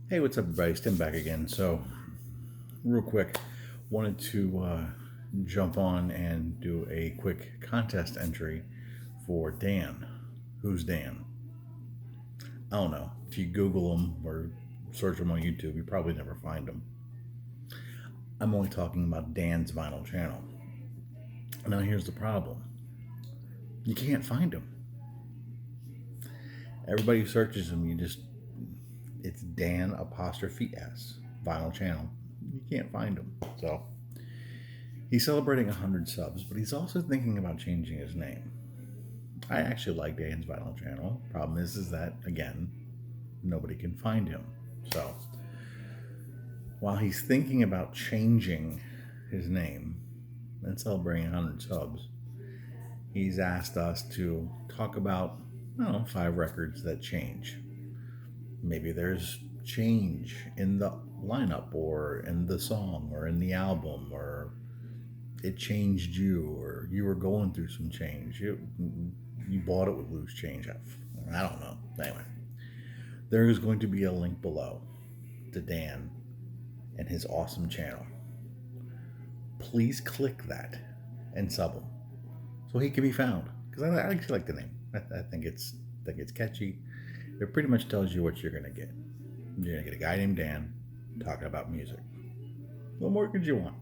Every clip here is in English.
Hey, what's up, everybody? It's Tim back again. So, real quick, wanted to jump on and do a quick contest entry for Dan. Who's Dan? I don't know. If you Google him or search him on YouTube, you probably never find him. I'm only talking about Dan's vinyl channel. Now, here's the problem: you can't find him. Everybody who searches him, it's Dan apostrophe S vinyl channel. You can't find him. So, he's celebrating 100 subs, but he's also thinking about changing his name. I actually like Dan's vinyl channel. Problem is that, again, nobody can find him. So, while he's thinking about changing his name and celebrating 100 subs, he's asked us to talk about, I don't know, 5 records that change. Maybe there's change in the lineup or in the song or in the album, or it changed you, or you were going through some change. You bought it with loose change. I don't know. Anyway, there is going to be a link below to Dan and his awesome channel. Please click that and sub him so he can be found. Because I actually like the name. I think it's catchy. It pretty much tells you what you're gonna get. You're gonna get a guy named Dan talking about music. What more could you want?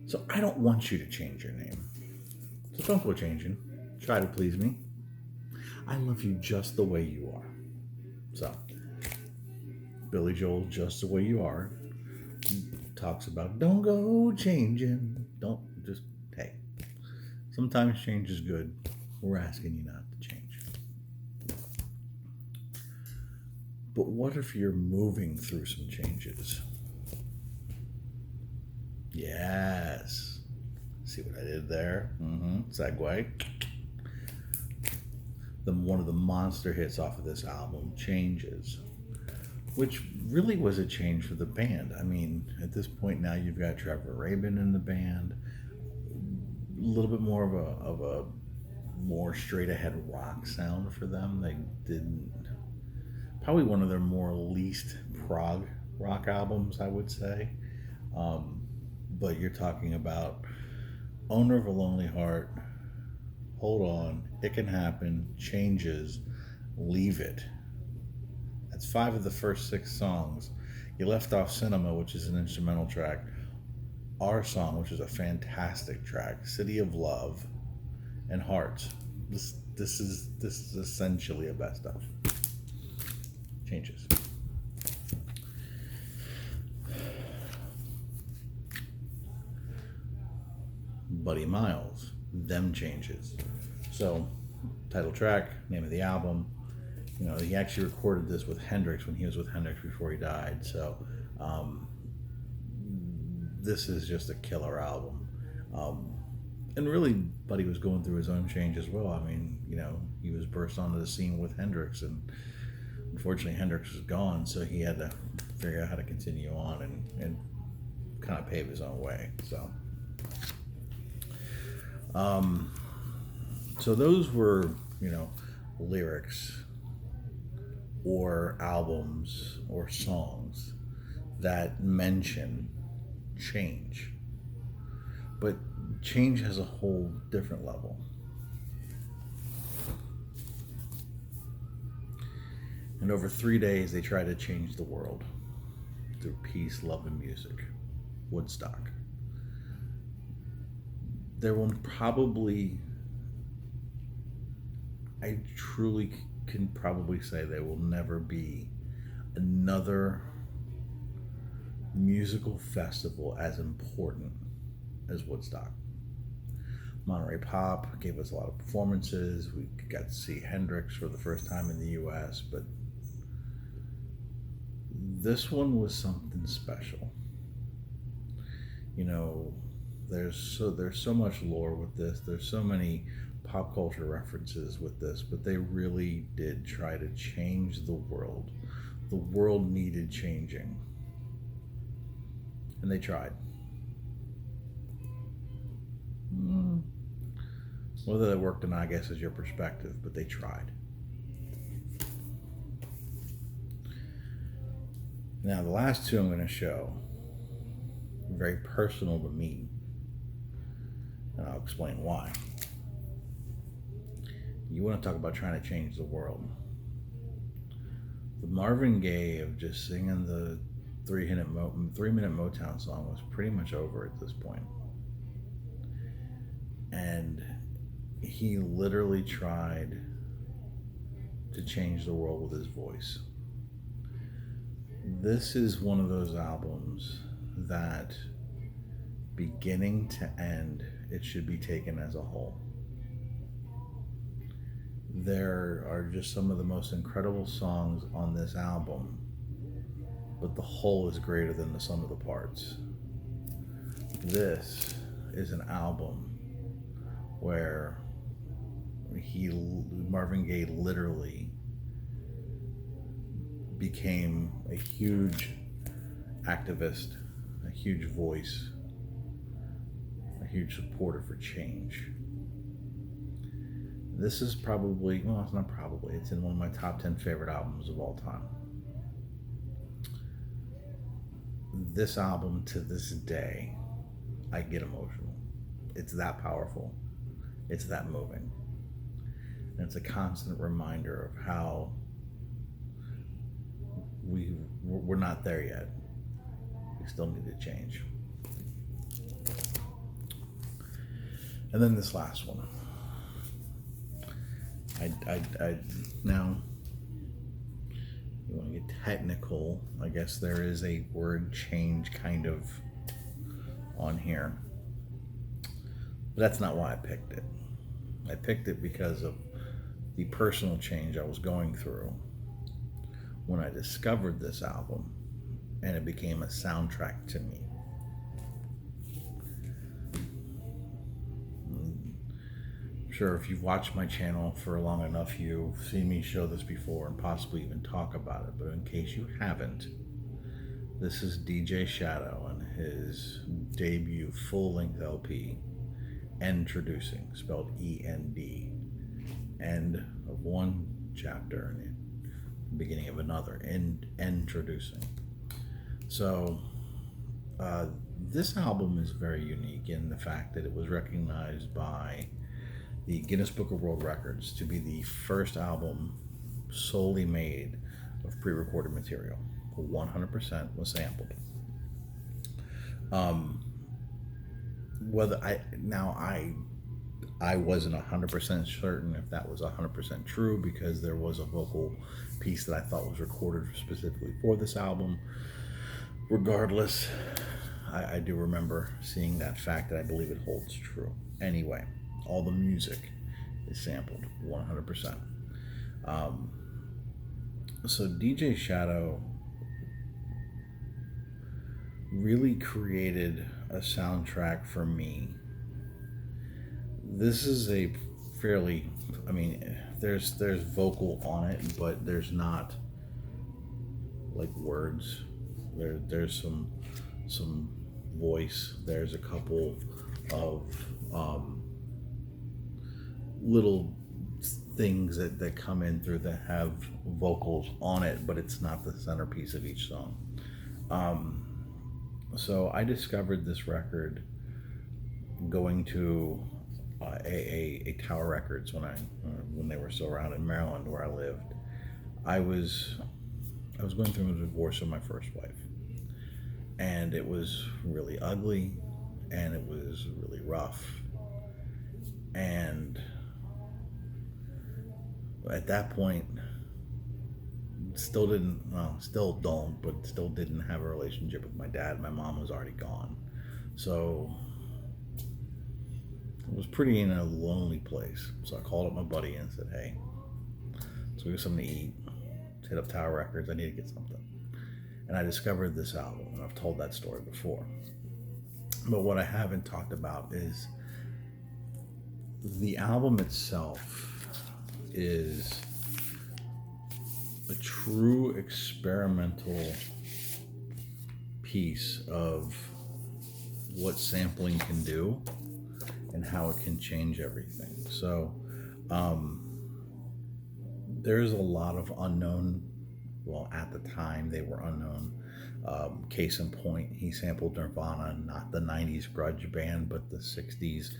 So I don't want you to change your name. So don't go changing. Try to please me. I love you just the way you are. So, Billy Joel, just the way you are, talks about don't go changing. Don't just, hey, sometimes change is good. We're asking you not to change. But what if you're moving through some changes? Yes. See what I did there? Segue. One of the monster hits off of this album, Changes, which really was a change for the band. I mean, at this point now you've got Trevor Rabin in the band, a little bit more of a more straight ahead rock sound for them. They didn't, probably one of their more least prog rock albums, I would say. But you're talking about Owner of a Lonely Heart, Hold On, It Can Happen, Changes, Leave It. That's 5 of the first 6 songs. You left off Cinema, which is an instrumental track, Our Song, which is a fantastic track, City of Love, and Hearts. This is essentially a best of. Changes. Buddy Miles, Them Changes. So, title track, name of the album. You know, he actually recorded this with Hendrix when he was with Hendrix before he died. So, this is just a killer album. And really, Buddy was going through his own change as well. I mean, you know, he was burst onto the scene with Hendrix, and unfortunately, Hendrix was gone, so he had to figure out how to continue on and kind of pave his own way. So those were, you know, lyrics or albums or songs that mention change. But change has a whole different level. And over 3 days, they tried to change the world through peace, love, and music. Woodstock. There will probably, I truly can probably say there will never be another musical festival as important as Woodstock. Monterey Pop gave us a lot of performances. We got to see Hendrix for the first time in the US, but this one was something special. You know, there's so much lore with this. There's so many pop culture references with this, but they really did try to change the world. The world needed changing, and they tried. Whether that worked or not, I guess, is your perspective, but they tried. Now, the last two I'm going to show are very personal to me, and I'll explain why. You want to talk about trying to change the world. The Marvin Gaye of just singing the 3-minute Motown song was pretty much over at this point. And he literally tried to change the world with his voice. This is one of those albums that, beginning to end, it should be taken as a whole. There are just some of the most incredible songs on this album, but the whole is greater than the sum of the parts. This is an album where Marvin Gaye literally became a huge activist, a huge voice, a huge supporter for change. This is probably, well, it's not probably, it's in one of my top 10 favorite albums of all time. This album, to this day, I get emotional. It's that powerful. It's that moving. And it's a constant reminder of how we're not there yet. We still need to change. And then this last one. I now, you want to get technical, I guess there is a word change kind of on here. But that's not why I picked it. I picked it because of the personal change I was going through when I discovered this album, and it became a soundtrack to me. I'm sure if you've watched my channel for long enough, you've seen me show this before and possibly even talk about it, but in case you haven't, this is DJ Shadow and his debut full-length LP, Endtroducing, spelled E-N-D, end of one chapter and the beginning of another, Endtroducing. So this album is very unique in the fact that it was recognized by the Guinness Book of World Records to be the first album solely made of pre-recorded material. 100% was sampled. Whether I wasn't 100% certain if that was 100% true, because there was a vocal piece that I thought was recorded specifically for this album. Regardless, I do remember seeing that fact, that I believe it holds true. Anyway, all the music is sampled 100%. So DJ Shadow really created a soundtrack for me. This is a fairly, I mean, there's vocal on it, but there's not like words. There's some voice. There's a couple of little things that come in through that have vocals on it, but it's not the centerpiece of each song. So I discovered this record going to a Tower Records when they were still around in Maryland, where I lived. I was going through a divorce with my first wife, and it was really ugly, and it was really rough, and at that point still didn't have a relationship with my dad. My mom was already gone, so I was pretty in a lonely place. So I called up my buddy and said, hey, let's go get something to eat. Let's hit up Tower Records, I need to get something. And I discovered this album, and I've told that story before, but what I haven't talked about is the album itself is a true experimental piece of what sampling can do and how it can change everything. So there's a lot of at the time they were unknown. Case in point, he sampled Nirvana, not the 90s grudge band, but the 60s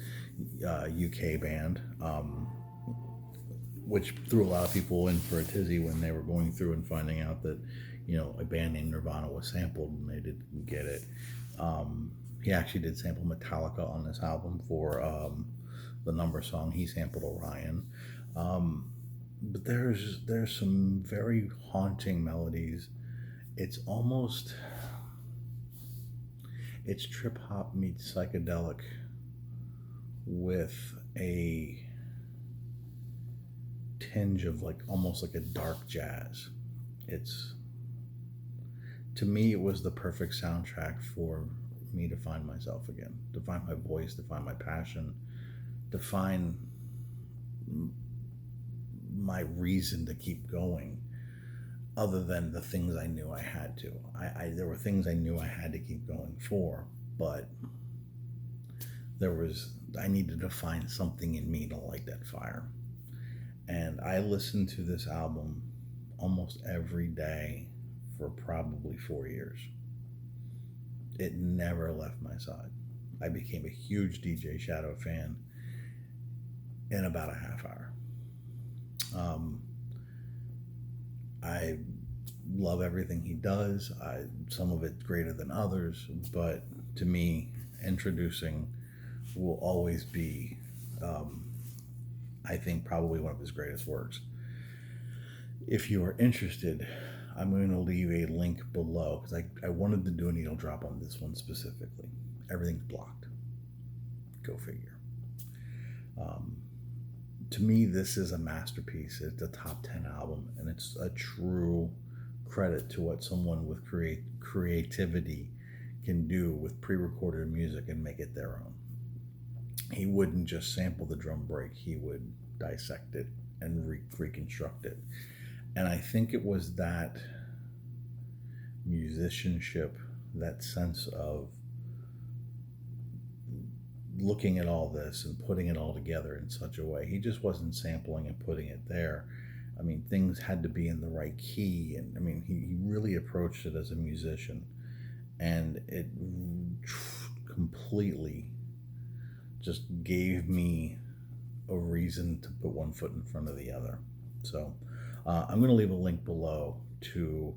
UK band, which threw a lot of people in for a tizzy when they were going through and finding out that, a band named Nirvana was sampled and they didn't get it. He actually did sample Metallica on this album for the number song. He sampled Orion. But there's some very haunting melodies. It's trip hop meets psychedelic with a tinge of almost like a dark jazz. To me, it was the perfect soundtrack for me to find myself again, to find my voice, to find my passion, to find my reason to keep going, other than the things I knew I had to. There were things I knew I had to keep going for, but I needed to find something in me to light that fire. And I listened to this album almost every day for probably 4 years. It never left my side. I became a huge DJ Shadow fan in about a half hour. I love everything he does. Some of it greater than others, but to me, Introducing will always be, I think, probably one of his greatest works. If you are interested, I'm going to leave a link below, because I wanted to do a needle drop on this one specifically. Everything's blocked. Go figure. To me, this is a masterpiece. It's a top 10 album, and it's a true credit to what someone with creativity can do with pre-recorded music and make it their own. He wouldn't just sample the drum break. He would dissect it and reconstruct it. And I think it was that musicianship, that sense of looking at all this and putting it all together in such a way. He just wasn't sampling and putting it there. I mean, things had to be in the right key. And I mean, he really approached it as a musician. And it completely just gave me a reason to put one foot in front of the other. So I'm going to leave a link below to,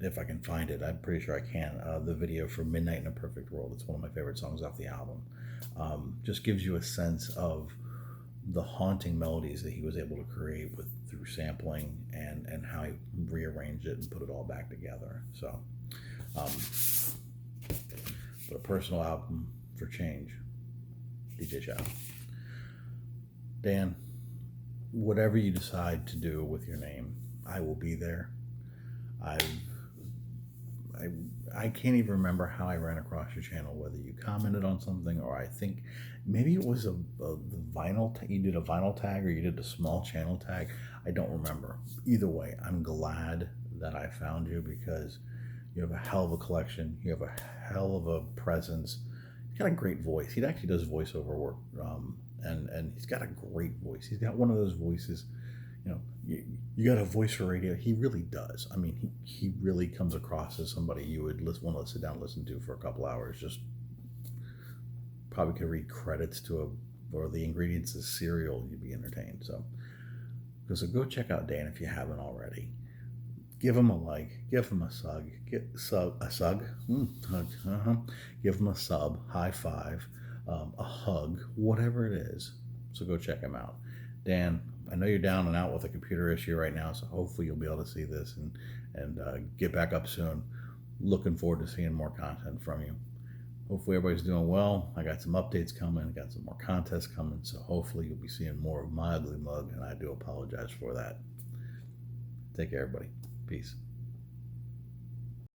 if I can find it, I'm pretty sure I can, the video for Midnight in a Perfect World. It's one of my favorite songs off the album. Just gives you a sense of the haunting melodies that he was able to create through sampling and how he rearranged it and put it all back together. So, but a personal album for change, DJ Shadow. Dan, whatever you decide to do with your name, I will be there. I can't even remember how I ran across your channel, whether you commented on something, or I think maybe it was a vinyl, you did a vinyl tag, or you did a small channel tag. I don't remember. Either way, I'm glad that I found you, because you have a hell of a collection. You have a hell of a presence. He's got a great voice. He actually does voiceover work, and he's got a great voice. He's got one of those voices, you got a voice for radio. He really does. I mean, he really comes across as somebody you would want to sit down and listen to for a couple hours. Just probably could read credits to or the ingredients of cereal. You'd be entertained. So go check out Dan if you haven't already. Give him a like. Give him a sub. Give him a sub. High five. A hug. Whatever it is. So go check him out. Dan, I know you're down and out with a computer issue right now, so hopefully you'll be able to see this and get back up soon. Looking forward to seeing more content from you. Hopefully everybody's doing well. I got some updates coming. I got some more contests coming, so hopefully you'll be seeing more of my ugly mug, and I do apologize for that. Take care, everybody. Peace.